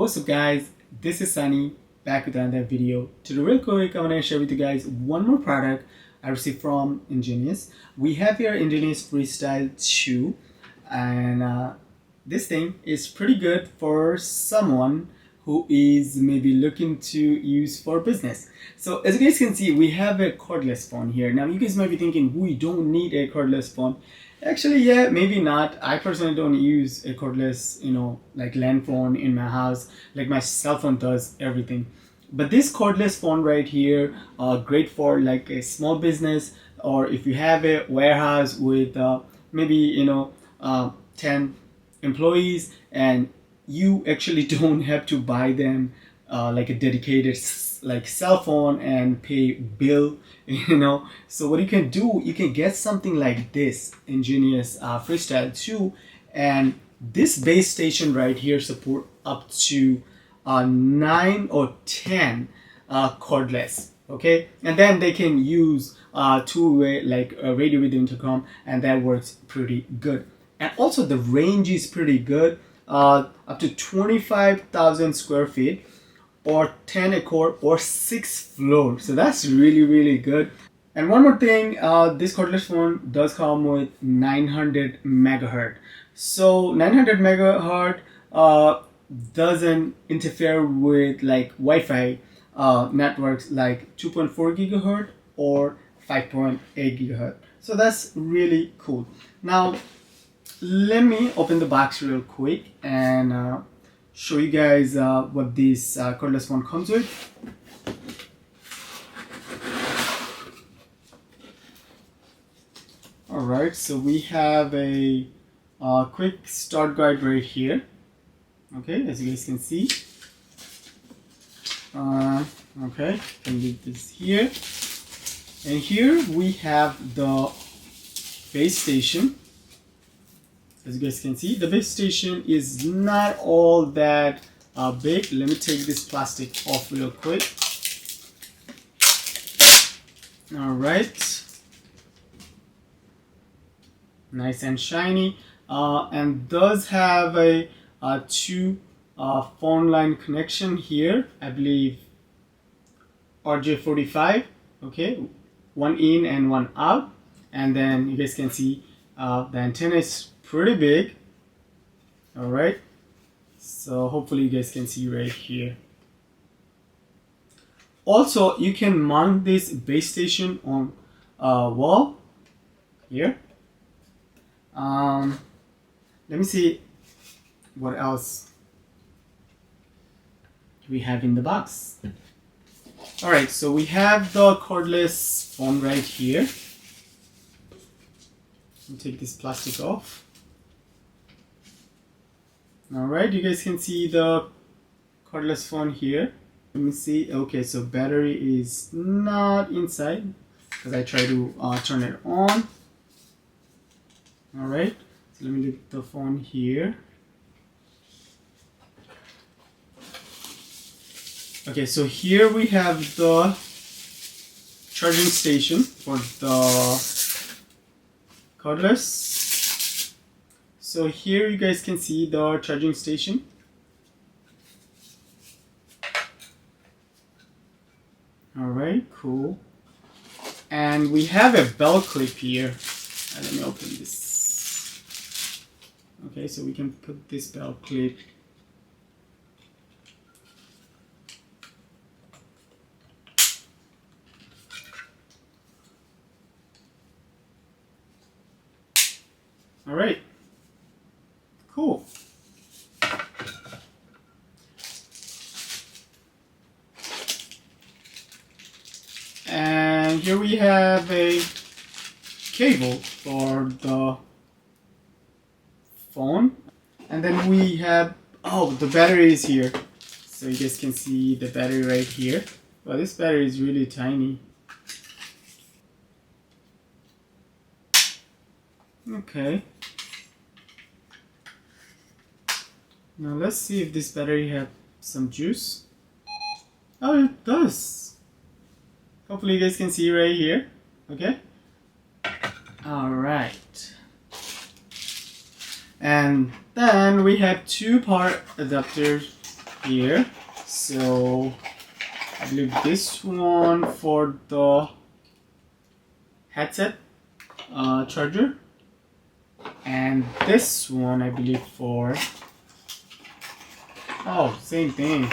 What's up guys, this is Sunny back with another video. Today real quick I'm going to share with you guys one more product I received from EnGenius. We have here EnGenius FreeStyl 2 and this thing is pretty good for someone who is maybe looking to use for business. So as you guys can see, we have a cordless phone here. Now you guys might be thinking we don't need a cordless phone. Actually, yeah, maybe not. I personally don't use a cordless, like land phone in my house. Like my cell phone does everything. But this cordless phone right here, great for like a small business, or if you have a warehouse with maybe 10 employees, and you actually don't have to buy them like a dedicated like cell phone and pay bill. So what you can do, you can get something like this EnGenius FreeStyl 2, and this base station right here support up to 9 or 10 cordless, okay, and then they can use two-way like radio with intercom, and that works pretty good. And also the range is pretty good, up to 25,000 square feet, or 10 acre, or 6 floors. So that's really good. And one more thing, this cordless phone does come with 900 megahertz. So 900 megahertz doesn't interfere with like Wi-Fi networks like 2.4 gigahertz or 5.8 gigahertz. So that's really cool. Now let me open the box real quick and show you guys what this cordless phone comes with. Alright, so we have a quick start guide right here. Okay, as you guys can see. Okay, can leave this here. And here we have the base station. As you guys can see, the base station is not all that big. Let me take this plastic off real quick. All right, nice and shiny, and does have a two phone line connection here. I believe RJ45. Okay, one in and one out, and then you guys can see the antenna is pretty big. All right, so hopefully you guys can see right here. Also, you can mount this base station on wall here. Let me see what else we have in the box. All right, so we have the cordless phone right here. Let me take this plastic off. Alright, you guys can see the cordless phone here. Let me see. Okay, so battery is not inside because I try to turn it on. Alright, so let me leave the phone here. Okay, so here we have the charging station for the cordless. So here you guys can see the charging station. Alright, cool. And we have a belt clip here. Let me open this. Okay, so we can put this belt clip. Alright. Cool. And here we have a cable for the phone. And then we have, the battery is here. So you guys can see the battery right here. Well, this battery is really tiny. Okay. Now let's see if this battery has some juice. Oh, it does. Hopefully you guys can see right here. Okay. Alright. And then we have two power adapters here. So I believe this one for the headset charger, and this one I believe for, oh, same thing,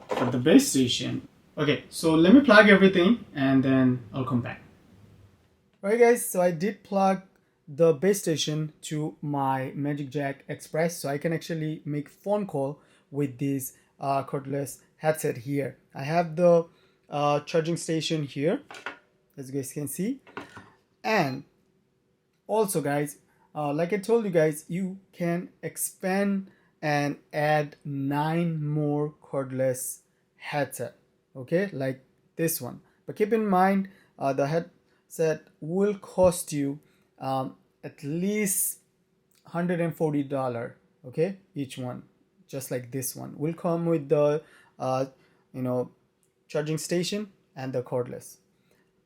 for the base station. Okay, so let me plug everything and then I'll come back. Alright guys, so I did plug the base station to my Magic Jack Express, so I can actually make phone call with this cordless headset here. I have the charging station here, as you guys can see, and also guys, like I told you guys, you can expand and add 9 more cordless headset, okay, like this one. But keep in mind, the headset will cost you at least $140, okay, each one. Just like this one will come with the charging station and the cordless.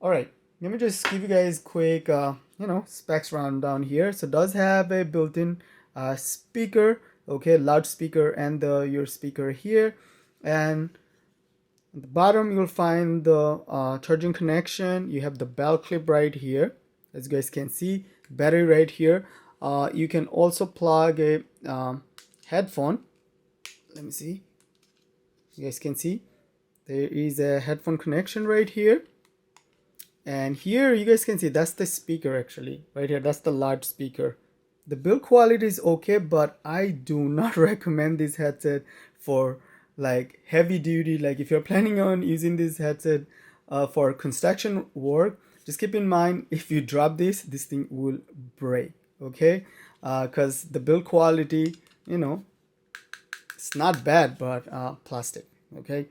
All right, let me just give you guys quick specs rundown here. So it does have a built-in speaker, okay, loudspeaker, and your speaker here, and at the bottom you'll find the charging connection. You have the bell clip right here, as you guys can see, battery right here. You can also plug a headphone. Let me see, you guys can see there is a headphone connection right here. And here you guys can see that's the speaker, actually right here, that's the large speaker. The build quality is okay, but I do not recommend this headset for like heavy duty. Like if you're planning on using this headset for construction work, just keep in mind, if you drop this thing will break, okay, because the build quality, it's not bad, but plastic, okay.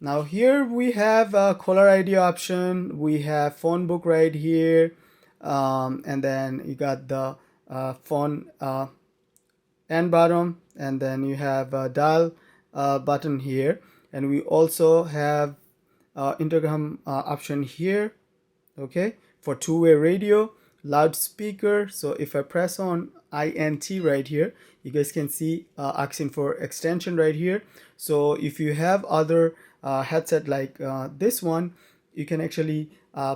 Now here we have a caller ID option, we have phone book right here, and then you got the phone and bottom, and then you have a dial button here, and we also have intercom option here, okay, for two-way radio, loudspeaker. So if I press on INT right here, you guys can see asking for extension right here. So if you have other headset like this one, you can actually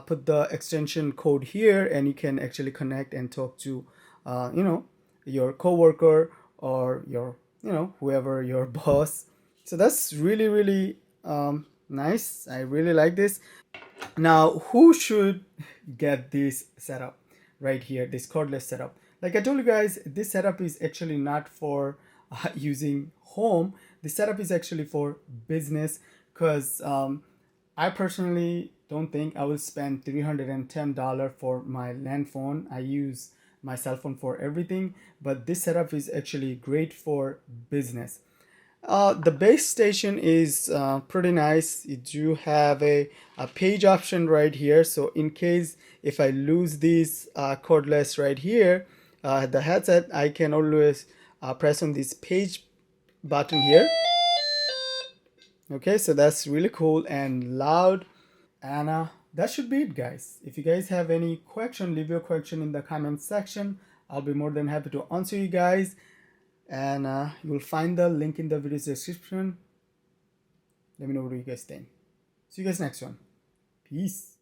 put the extension code here, and you can actually connect and talk to your coworker or your whoever, your boss. So that's really nice. I really like this. Now who should get this setup right here, this cordless setup? Like I told you guys, this setup is actually not for using home. This setup is actually for business, because I personally don't think I will spend $310 for my land phone. I use my cell phone for everything, but this setup is actually great for business. The base station is pretty nice. You do have a page option right here, so in case if I lose this cordless right here, the headset, I can always press on this page button here. Okay, so that's really cool and loud. And that should be it, guys. If you guys have any question, leave your question in the comment section. I'll be more than happy to answer you guys, and you will find the link in the video description. Let me know what you guys think. See you guys next one. Peace.